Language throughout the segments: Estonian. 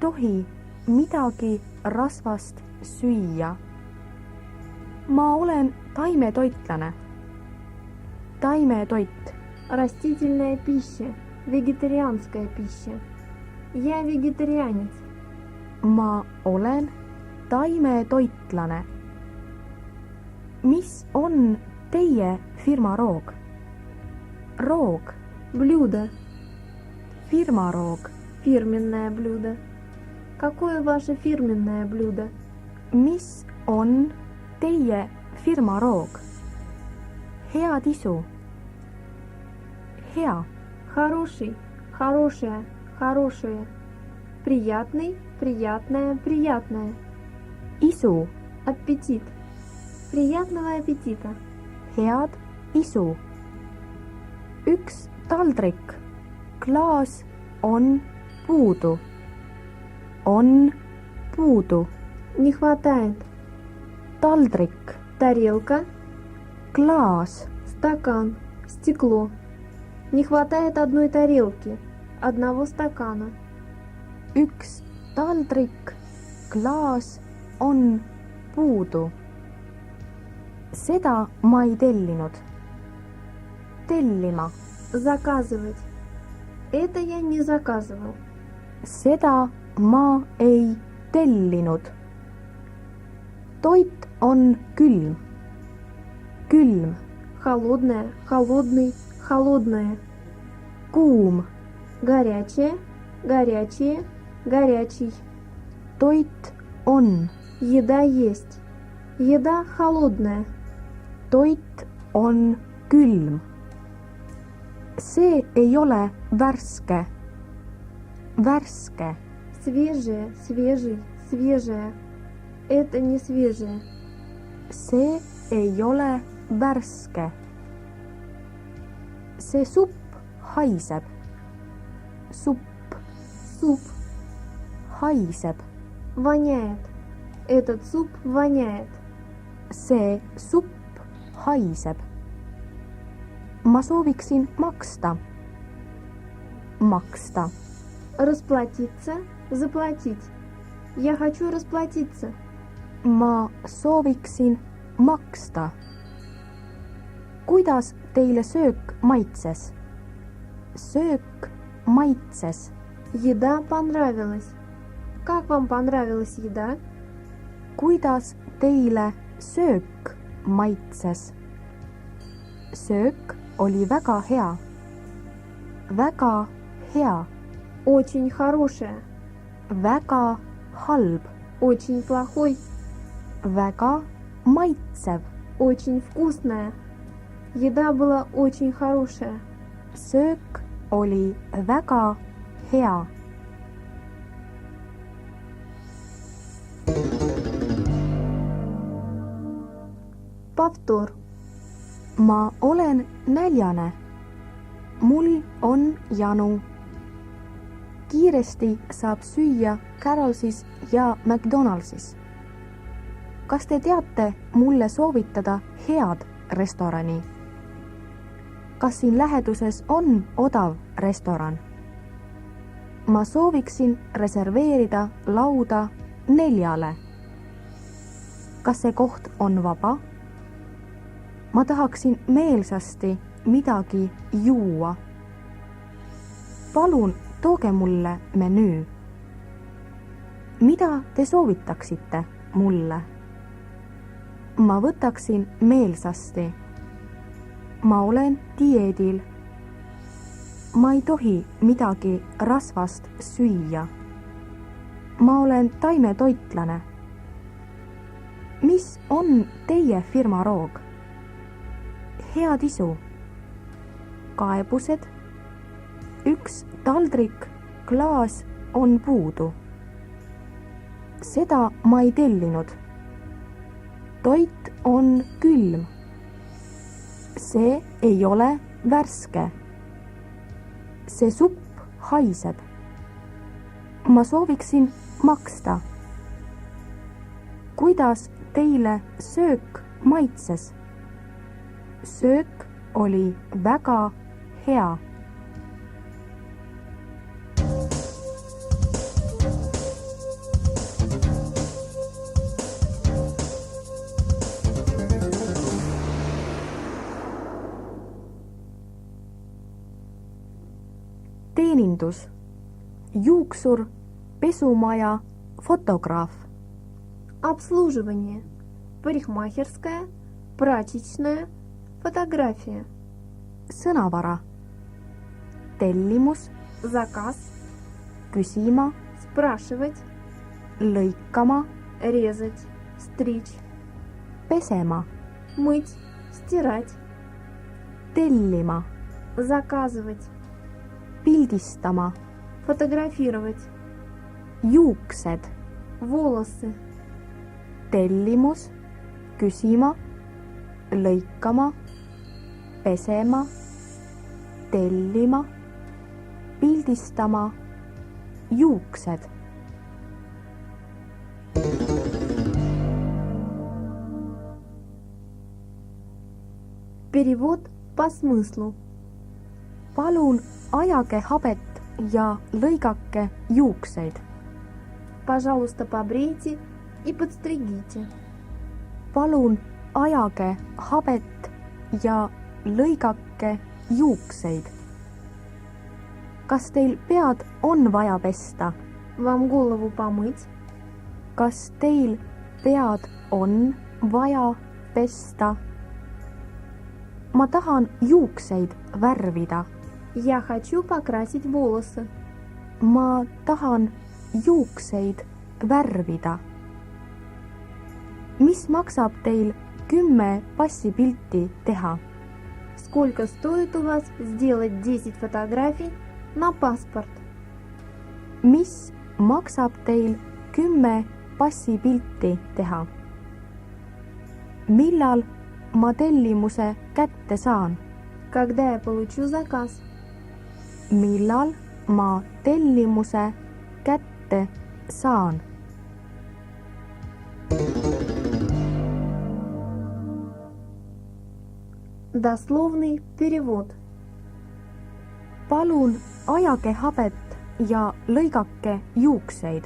tohi midagi rasvast süüa. Ma olen taimetoitlane. Taimetoit. Растительная пища, вегетарианская пища. Я вегетарианец. Ma olen taimetoitlane. Mis on teie firma roog? Roog. Блюдо. Firma roog. Фирменное блюдо. Какое ваше фирменное блюдо? Mis on teie firma roog? Hea tisu. Hea. Хороший, хорошая, хорошее. Приятный, приятное, приятное. Isu. Аппетит. Приятного аппетита. Head isu. Üks taldrik. Klaas on puudu. On puudu. Не хватает. Taldrik. Тарелка, Klaas. стакан, стекло. Не хватает одной тарелки, одного стакана. Üks taldrik. Klaas on puudu. Seda ma ei tellinud. Tellima. Заказывать. Это я не заказывал. Seda ma ei tellinud. Toit on külm. Külm. Холодное, холодный, холодное. Kuum. Горячее, горячее, горячий. Toit on. Еда есть. Еда холодная. Toit on külm. See ei ole värske. Värske. Свежее, свежий, свежее. Это не свежее. See ei ole värske. See supp haiseb. Supp Суп haiseb. воняет. Этот суп воняет. See supp haiseb. Ma sooviksin maksta. Maksta. Расплатиться, заплатить. Я хочу расплатиться. Ma sooviksin maksta. Kuidas teile söök maitses? Söök maitses. Еда понравилась. Как вам понравилась еда? Kuidas teile söök maitses? Söök oli väga hea. Väga hea. Очень хорошая. Väga halb. Очень плохой. Väga maitsev. Очень вкусная. Еда была очень хорошая. Söök oli väga hea. Повтор. Ma olen näljane. Mul on janu. Kiiresti saab süüa Carolsis ja McDonaldsis. Kas te teate mulle soovitada head restorani? Kas siin läheduses on odav restoran? Ma sooviksin reserveerida lauda 4. Kas see koht on vaba? Ma tahaksin meelsasti midagi juua. Palun tooge mulle menüü. Mida te soovitaksite mulle? Ma võtaksin meelsasti. Ma olen dieedil. Ma ei tohi midagi rasvast süüa. Ma olen taimetoitlane. Mis on teie firma roog? Head isu. Kaebused. Üks taldrik, klaas on puudu. Seda ma ei tellinud. Toit on külm. See ei ole värske. See supp haiseb. Ma sooviksin maksta. Kuidas teile söök maitses? Söök oli väga hea. esindus, juuksur, pesumaja, fotograaf, Обслуживание. Парикмахерская, прачечная, фотография. sõnavara, tellimus, Заказ. küsima, Спрашивать. lõikama, Резать. Стричь. pesema, Мыть. Стирать. tellima, Заказывать. pildistama, Фотографировать. juuksed, Волосы. tellimus, küsima, lõikama, pesema, tellima, pildistama, juuksed. Перевод по смыслу. Palun ajage habet ja lõigake juukseid. Пожалуйста, побрейте и подстригите. Palun ajage habet ja lõigake juukseid. Kas teil pead on vaja pesta? Вам голову помыть? Kas teil pead on vaja pesta? Ma tahan juukseid värvida. Я хочу покрасить волосы. Ma tahan juukseid värvida. Mis maksab teil 10 passipilti teha? Сколько стоит у вас сделать 10 фотографий на паспорт? Mis maksab teil 10 passipilti teha? Millal ma tellimuse kätte saan? Когда я получу заказ? Millal ma tellimuse kätte saan? Дословный перевод. Palun ajage habet ja lõigake juukseid.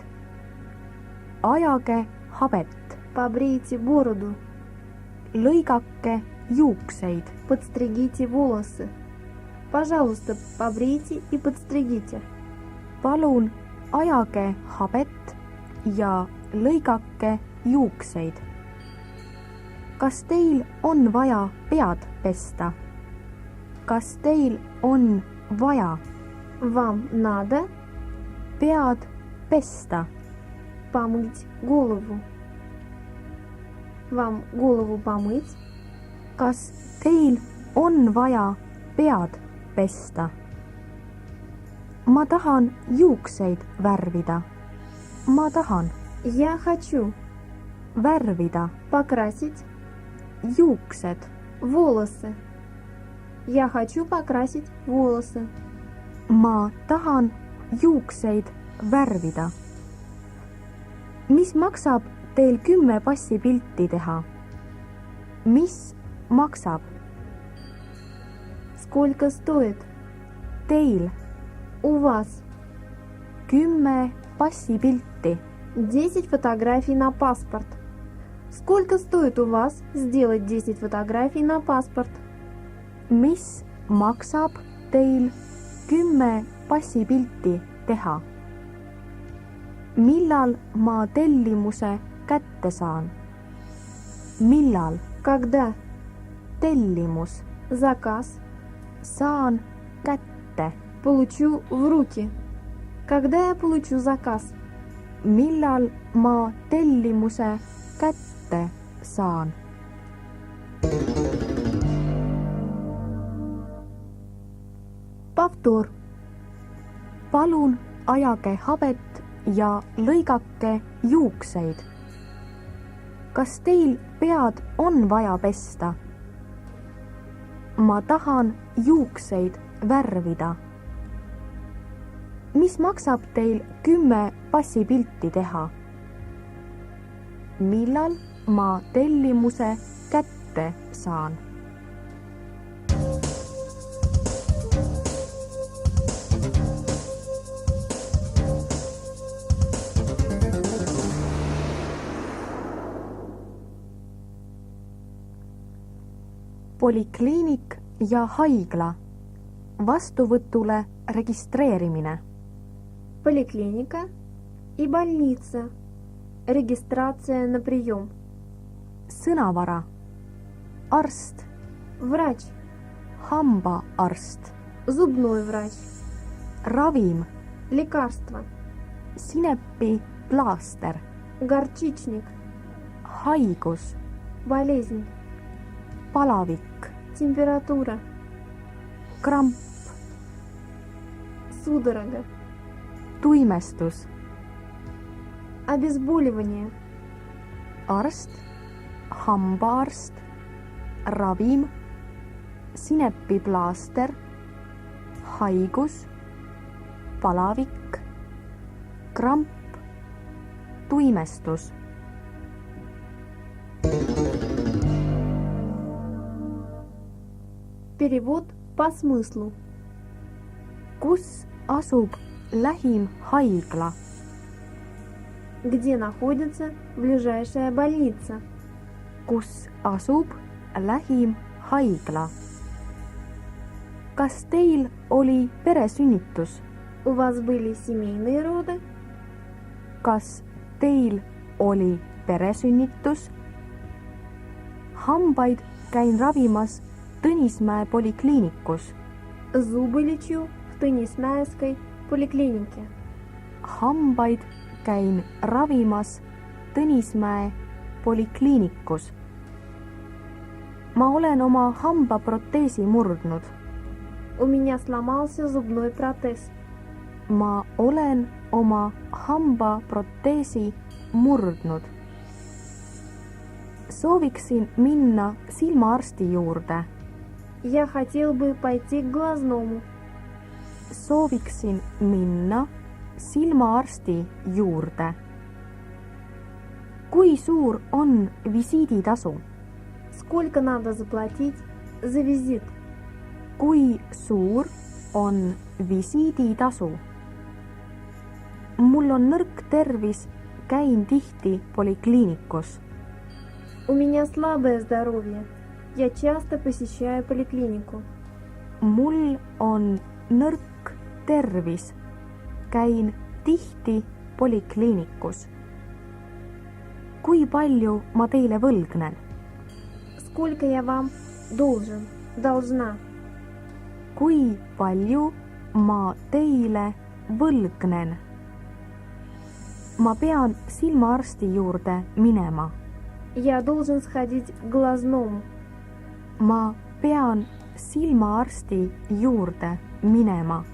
Ajage habet, Побрейте бороду. lõigake juukseid. Подстригите волосы. Пожалуйста, побрейте и подстригите. Palun ajage habet ja lõigake juukseid. Kas teil on vaja pead pesta? Kas teil on vaja Вам надо pead pesta? помыть голову. Вам голову помыть? Kas teil on vaja pead pesta? Ma tahan juukseid värvida. Ma tahan Я хочу värvida покрасить juuksed. волосы. Я хочу покрасить волосы. Ma tahan juukseid värvida. Mis maksab teil 10 passipilti teha? Mis maksab Сколько стоит teil у вас 10 passipilti? 10 фотографий на паспорт? Сколько стоит у вас сделать 10 фотографий на паспорт? Mis maksab teil 10 passipilti teha? Millal ma tellimuse kätte saan? Millal Когда tellimus заказ saan kätte? получу в руки? Когда я получу заказ? Millal ma tellimuse kätte saan? Повтор. Palun ajage habet ja lõigake juukseid. Kas teil pead on vaja pesta? Ma tahan juukseid värvida. Mis maksab teil 10 passipilti teha? Millal ma tellimuse kätte saan? Polikliinik ja haigla. Vastuvõtule registreerimine. поликлиника и больница. Регистрация на прием. sõnavara, arst, Врач, hambaarst, зубной врач, ravim, лекарство, sinepiplaaster, горчичник, haigus, болезнь, palavik, температура, kramp, судорога, tuimestus, обезболивание, arst, hambaarst, ravim, sinepiplaaster, haigus, palavik, kramp, tuimestus. перевод по смыслу. Kus asub lähim haigla? Где находится ближайшая больница? Kus asub lähim haigla? Kas teil oli peresünnitus? У вас были семейные роды? Kas teil oli peresünnitus? Hambaid käin ravimas Tõnismäe polikliinikus. Зубы лечу в Tõnismäeской поликлинике. Hambaid käin ravimas Tõnismäe polikliinikus. Ma olen oma hambaproteesi murdnud. У меня сломался зубной протез. Ma olen oma hambaproteesi murdnud. Sooviksin minna silmaarsti juurde. Я хотел бы пойти к глазному. Sooviksin minna silmaarsti juurde. Kui suur on visiiditasu? Сколько надо заплатить за визит? Kui suur on visiiditasu? Mul on nõrk tervis, käin tihti polikliinikus. У меня слабое здоровье. Я часто посещаю поликлинику. Mul on nõrk tervis, käin tihti polikliinikus. Kui palju ma teile võlgnen? Сколько я вам должен, должна? Kui palju ma teile võlgnen? Ma pean silmaarsti juurde minema. Я должен сходить к глазному. Ma pean silmaarsti juurde minema.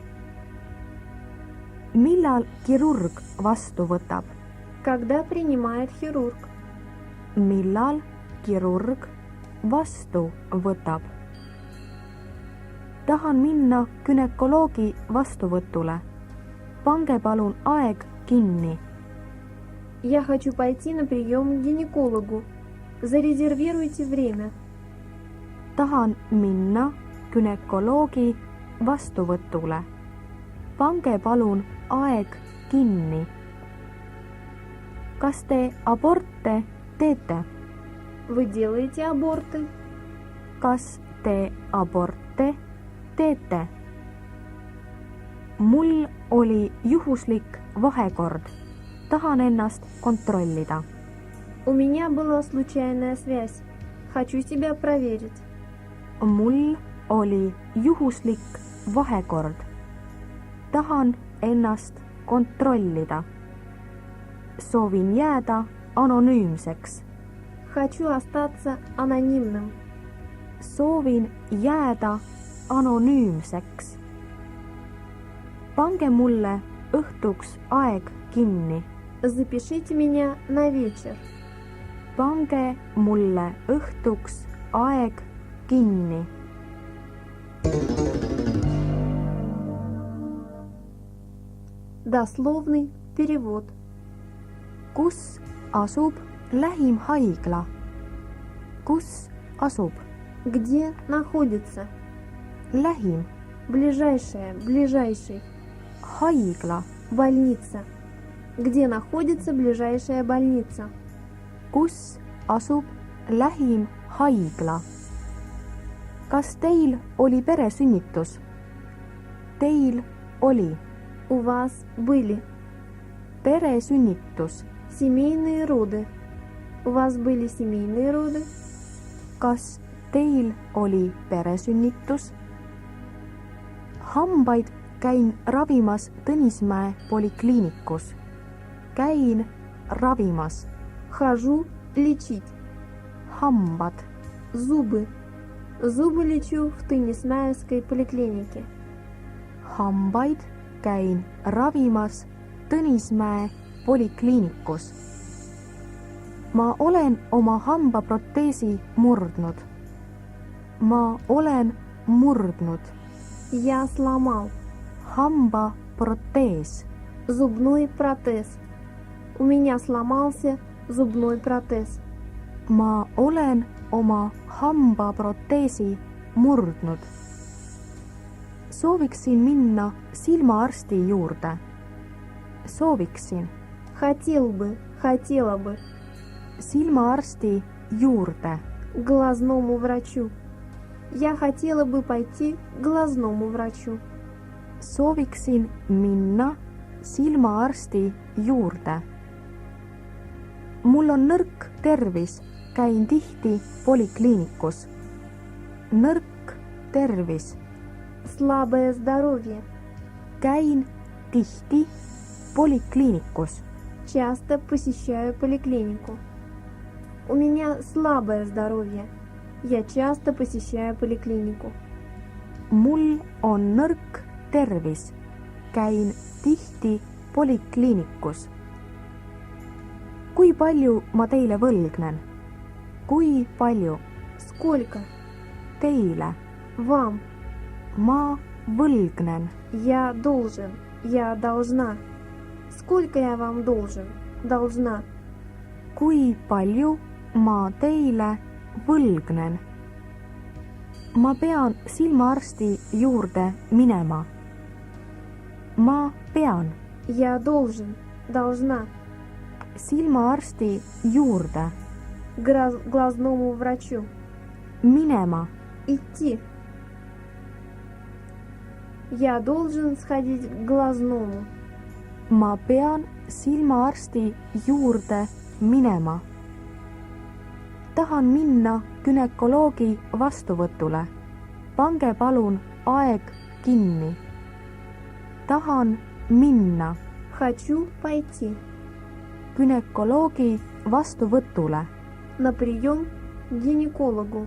Millal kirurg vastu võtab? Когда принимает хирург? Millal kirurg vastu võtab? Tahan minna günekoloogi vastuvõtule. Pange palun aeg kinni. Я хочу пойти на прием к гинекологу. Зарезервируйте время. Tahan minna günekoloogi vastuvõtule. Pange palun aeg kinni. Kas te aborte teete? Вы делаете аборты? Kas te aborte teete? Mul oli juhuslik vahekord. Tahan ennast kontrollida. У меня была случайная связь. Хочу себя проверить. Mul oli juhuslik vahekord. Tahan ennast kontrollida. Soovin jääda anonüümseks. Хочу остаться анонимным. Soovin jääda anonüümseks. Pange mulle õhtuks aeg kinni. Запишите меня на вечер. Pange mulle õhtuks aeg kinni. Дословный перевод. Kus asub lähim haigla? Kus asub? Где находится? Lähim Ближайшая, ближайший. haigla. Больница. Где находится ближайшая больница? Kus asub lähim haigla? Kas teil oli peresünnitus? Teil oli. у вас были? peresünnitus. Семейные роды. У вас были семейные роды? Kas teil oli peresünnitus? Hambaid käin ravimas Tõnismäe polikliinikus. Käin ravimas. Хожу лечить. Hambad. Зубы. Зубы лечу в Tõnismäeской поликлинике. Hambaid käin ravimas Tõnismäe polikliinikus. Ma olen oma hambaproteesi murdnud. Ma olen murdnud. Я сломал. Hambaprotees. Зубной протез. У меня сломался зубной протез. Ma olen oma hambaproteesi murdnud. Sooviksin minna silmaarsti juurde. Sooviksin. Хотела бы. Silmaarsti juurde. К глазному врачу. Я хотела бы пойти к глазному врачу. Sooviksin minna silmaarsti juurde. Mul on nõrk tervis, käin tihti polikliinikus. Nõrk tervis. Слабое здоровье. Käin tihti polikliinikus. Часто посещаю поликлинику. У меня слабое здоровье. Я часто посещаю поликлинику. Mul on nõrk tervis, käin tihti polikliinikus. Kui palju ma teile võlgnen? Kui palju? Сколько? Teile. Вам. Ma võlgnen. Я должен. Я должна. Сколько я вам должен? Должна. Kui palju ma teile võlgnen? Ma pean silmaarsti juurde minema. Ma pean Я должен. Должна. silmaarsti juurde К глазному врачу. minema. Идти. Я должен сходить к глазному. Ma pean silmaarsti juurde minema. Tahan minna günekoloogi vastuvõtule. Pange palun aeg kinni. Tahan minna Хочу пойти günekoloogi vastuvõtule. на прием к гинекологу.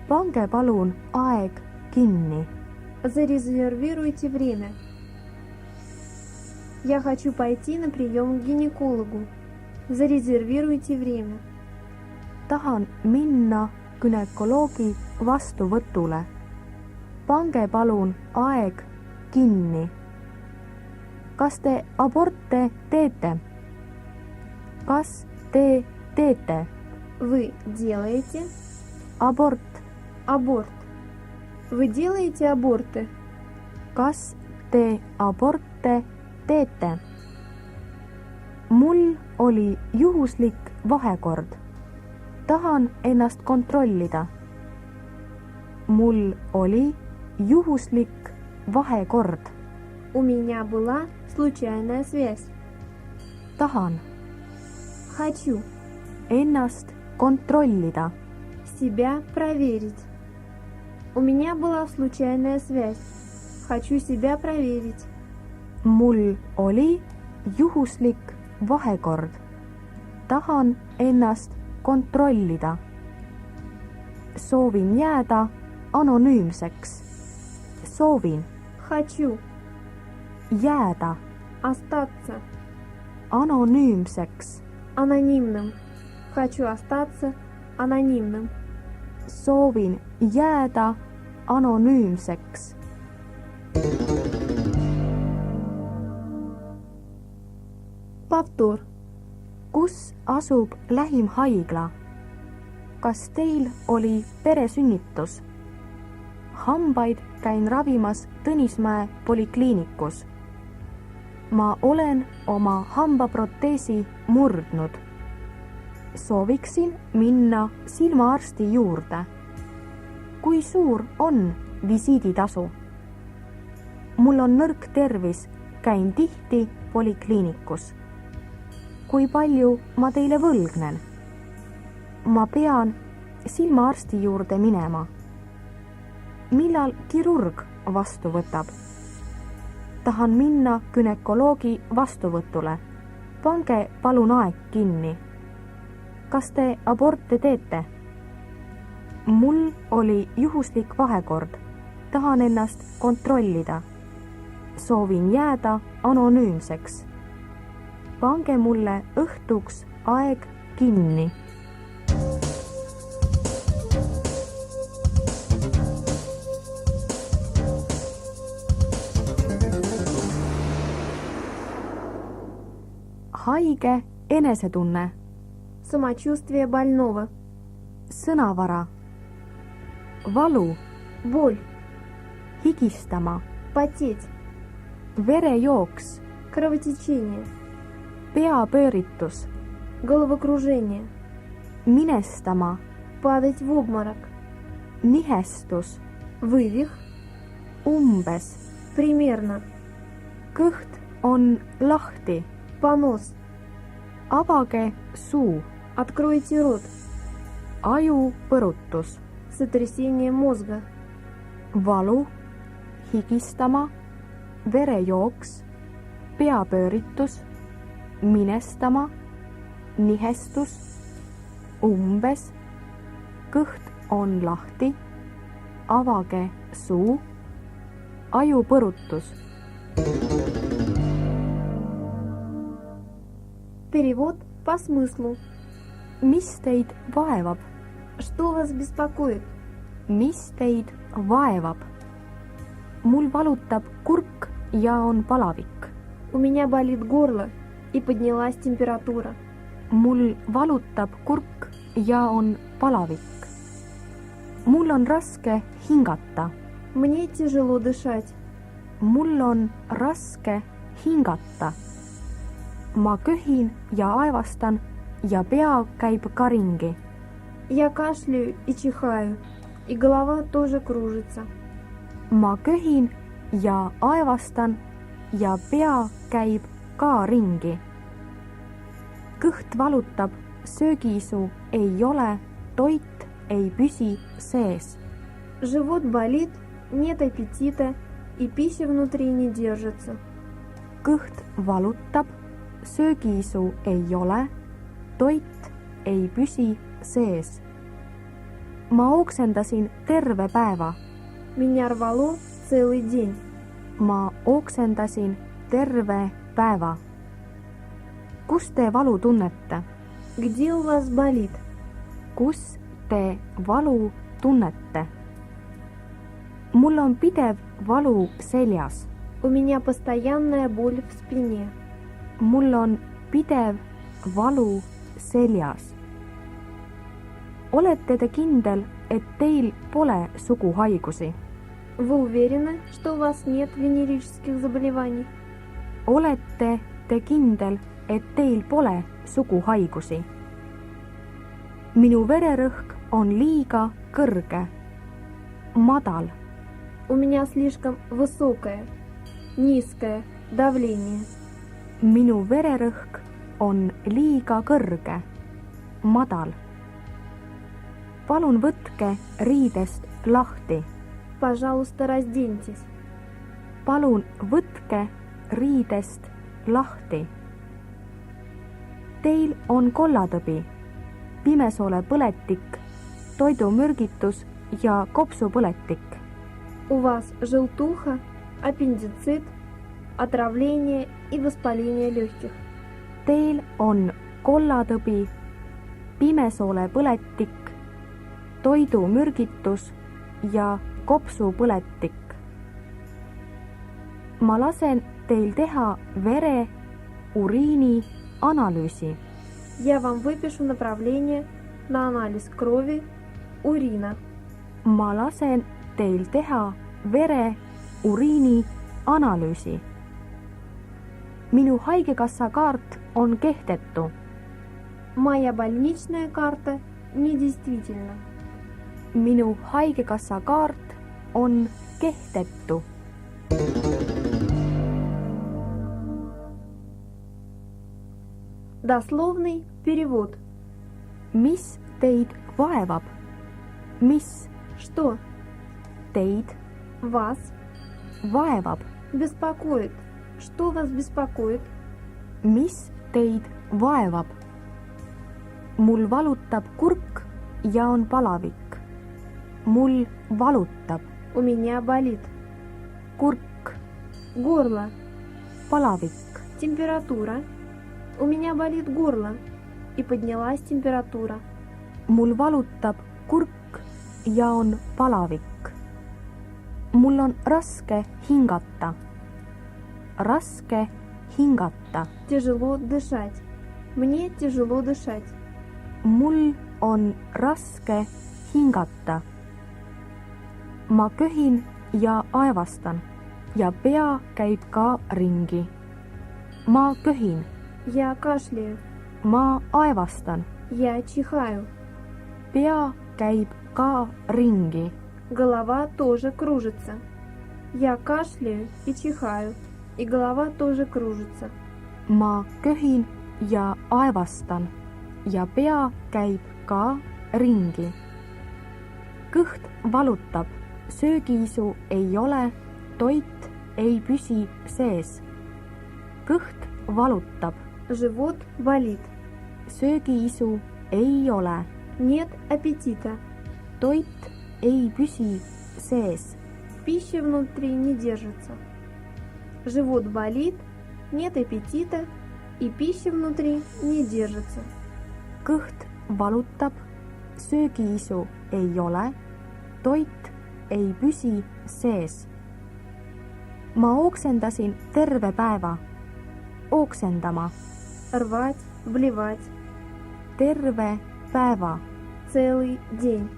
Pange palun aeg kinni. Зарезервируйте время. Я хочу пойти на прием к гинекологу. Зарезервируйте время. Tahan minna günekoloogi vastuvõtule. Pange palun aeg kinni. Kas te aborte teete? Kas te teete? Вы делаете Abort. аборт. Вы делаете аборты? Kas te aborte teete? Mul oli juhuslik vahekord. Tahan ennast kontrollida. Mul oli juhuslik vahekord. У меня была случайная связь. Tahan Хочу ennast kontrollida. себя проверить. У меня была случайная связь. Хочу себя проверить. Mul oli juhuslik vahekord. Tahan ennast kontrollida. Soovin jääda anonüümseks. Soovin Хочу jääda остаться anonüümseks. анонимным. Хочу остаться анонимным. Soovin jääda anonüümseks. Повтор. Kus asub lähim haigla? Kas teil oli peresünnitus? Hambaid käin ravimas Tõnismäe polikliinikus. Ma olen oma hambaproteesi murdnud. Sooviksin minna silmaarsti juurde. Kui suur on visiiditasu? Mul on nõrk tervis, käin tihti polikliinikus. Kui palju ma teile võlgnen? Ma pean silmaarsti juurde minema. Millal kirurg vastu võtab? Tahan minna günekoloogi vastuvõtule. Pange palun aeg kinni. Kas te aborte teete? Mul oli juhuslik vahekord. Tahan ennast kontrollida. Soovin jääda anonüümseks. Pange mulle õhtuks aeg kinni. Haige enesetunne. Самочувствие больного. Sõnavara. Valu. Боль. Higistama. Потеть. Verejooks. Кровотечение. Peapööritus. Головокружение. Minestama. Падать в обморок. Nihestus. Вывих. Umbes. Примерно. Kõht on lahti. Понос. Avage suu. Откройте рот. Aju põrutus. Сотрясение мозга. Valu. Higistama. Verejooks. Peapööritus. Minestama. Nihestus. Umbes. Kõht on lahti. Avage suu. Aju põrutus. Перевод по смыслу. Mis teid vaevab? Что вас беспокоит? Mis teid vaevab? Mul valutab kurk ja on palavik. У меня болит горло и поднялась температура. Mul valutab kurk ja on palavik. Mul on raske hingata. Мне тяжело дышать. Mul on raske hingata. Ma köhin ja aevastan ja pea käib ka ringi. Я кашляю и чихаю, и голова тоже кружится. Ma köhin ja aevastan ja pea käib ka ringi. Kõht valutab, söögiisu ei ole, toit ei püsi sees. Живот болит, нет аппетита, и пища внутри не держится. Kõht valutab, söögiisu ei ole, toit ei püsi sees. Ma oksendasin terve päeva. Меня рвало целый день. Ma oksendasin terve päeva. Kus te valu tunnete? Где у вас болит? Kus te valu tunnete? Mul on pidev valu seljas. У меня постоянная боль в спине. Mul on pidev valu seljas. Olete te kindel, et teil pole suguhaigusi? Вы уверены, что у вас нет венерических заболеваний? Olete te kindel, et teil pole suguhaigusi? Minu vererõhk on liiga kõrge. Madal. У меня слишком высокое, низкое давление. Minu vererõhk on liiga kõrge. Madal. Palun võtke riidest lahti. Пожалуйста, разденьтесь. Palun võtke riidest lahti. Teil on kollatõbi, pimesoole põletik, toidumürgitus ja kopsupõletik. У вас желтуха, аппендицит, отравление и воспаление легких. Teil on kollatõbi, pimesoole põletik, toidumürgitus ja kopsupõletik. Ma lasen teil teha vere, uriini analüüsi. Я вам выпишу направление на анализ крови, урина. Ma lasen teil teha vere, uriini analüüsi. Minu haigekassa kaart on kehtetu. Моя больничная карта недействительна. Minu haigekassa kaart on kehtetu. Дословный перевод. mis teid vaevab? mis Что teid вас vaevab? беспокоит? Что вас беспокоит? mis teid vaevab? mul valutab kurk ja on palavik. mul valutab У меня болит. kurk, Горло. palavik. Температура. У меня болит горло. И поднялась температура. mul valutab kurk ja on palavik. mul on raske hingata. raske hingata. Тяжело дышать. Мне тяжело дышать. mul on raske hingata. ma köhin ja aevastan ja pea käib ka ringi. ma köhin, Я кашляю. ma aevastan, Я чихаю. pea käib ka ringi. Голова тоже кружится. Я кашляю и чихаю. И голова тоже кружится. ma köhin ja aevastan ja pea käib ka ringi. kõht valutab, söögiisu ei ole, toit ei püsi sees. kõht valutab, Живот болит. söögiisu ei ole, Нет аппетита. toit ei püsi sees. Пища внутри не держится. Живот болит, нет аппетита, и пища внутри не держится. kõht valutab, söögiisu ei ole, toit ei püsi sees. ma oksendasin terve päeva. oksendama, Рвать, блевать. terve päeva. Целый день.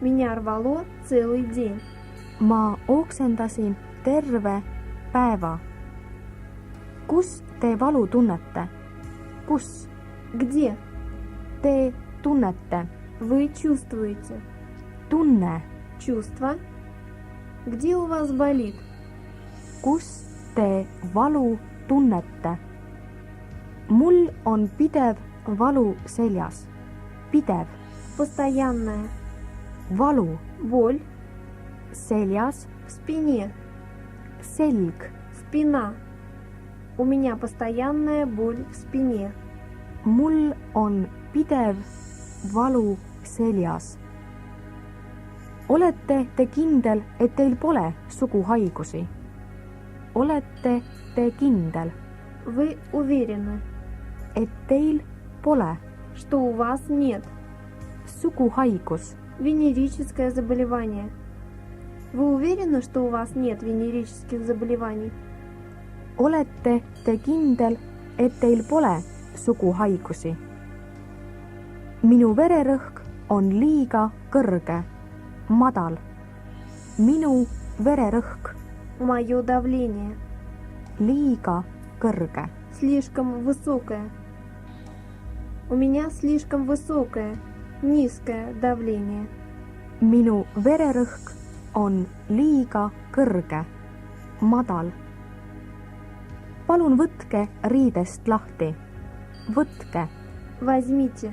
Меня рвало целый день. ma oksendasin terve päeva. kus te valu tunnete? kus Где te tunnete? вы чувствуете? tunne, Чувство. Где у вас болит? kus te valu tunnete? mul on pidev valu seljas. pidev Постоянная. valu Боль seljas, в спине. selg, Спина. У меня постоянная боль в спине. mul on pidev valu seljas. olete te kindel, et teil pole suguhaigusi? olete te kindel, Вы уверены, et teil pole что у вас нет suguhaigus? венерическое заболевание? Вы уверены, что у вас нет венерических заболеваний? olete te kindel, et teil pole suguhaigusi? minu vererõhk on liiga kõrge, madal. minu vererõhk Мое давление liiga kõrge. слишком высокое. У меня слишком высокое, низкое давление. minu vererõhk on liiga kõrge, madal. palun võtke riidest lahti. võtke Возьмите,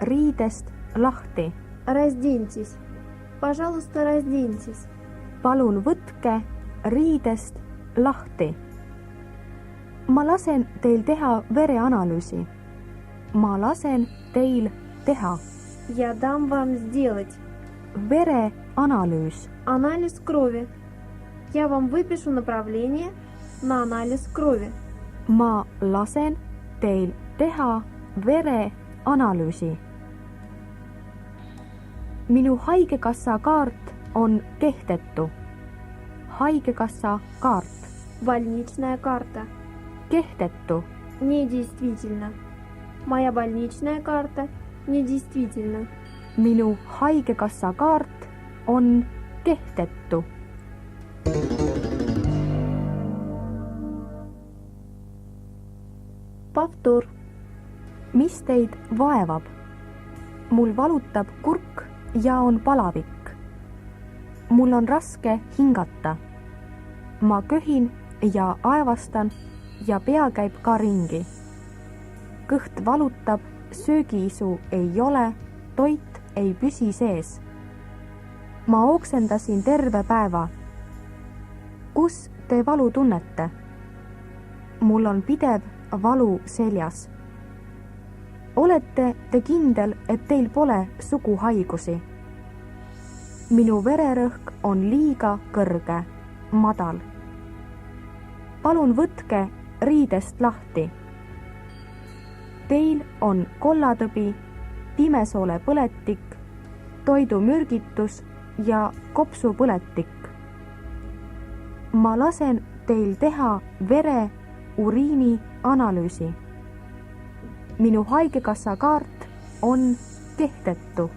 riidest lahti. разденьтесь. Пожалуйста, разденьтесь. palun võtke riidest lahti. ma lasen teil teha vereanalüüsi. ma lasen teil teha Я дам вам сделать vereanalüüs. анализ крови. Я вам выпишу направление на анализ крови. ma lasen teil teha vereanalüüsi. minu haigekassa kaart on kehtetu. haigekassa kaart Больничная карта. kehtetu. Недействительно. Моя больничная карта недействительна. minu haigekassa kaart on kehtetu. Повтор. mis teid vaevab? mul valutab kurk ja on palavik. mul on raske hingata. ma köhin ja aevastan ja pea käib ka ringi. kõht valutab, söögiisu ei ole, toit ei püsi sees. ma oksendasin terve päeva. kus te valu tunnete? mul on pidev valu seljas. olete te kindel, et teil pole suguhaigusi? minu vererõhk on liiga kõrge, madal. palun võtke riidest lahti. Teil on kollatõbi, pimesoole põletik, toidumürgitus ja kopsupõletik. ma lasen teil teha vere uriini analüüsi. minu haigekassa kaart on kehtetu.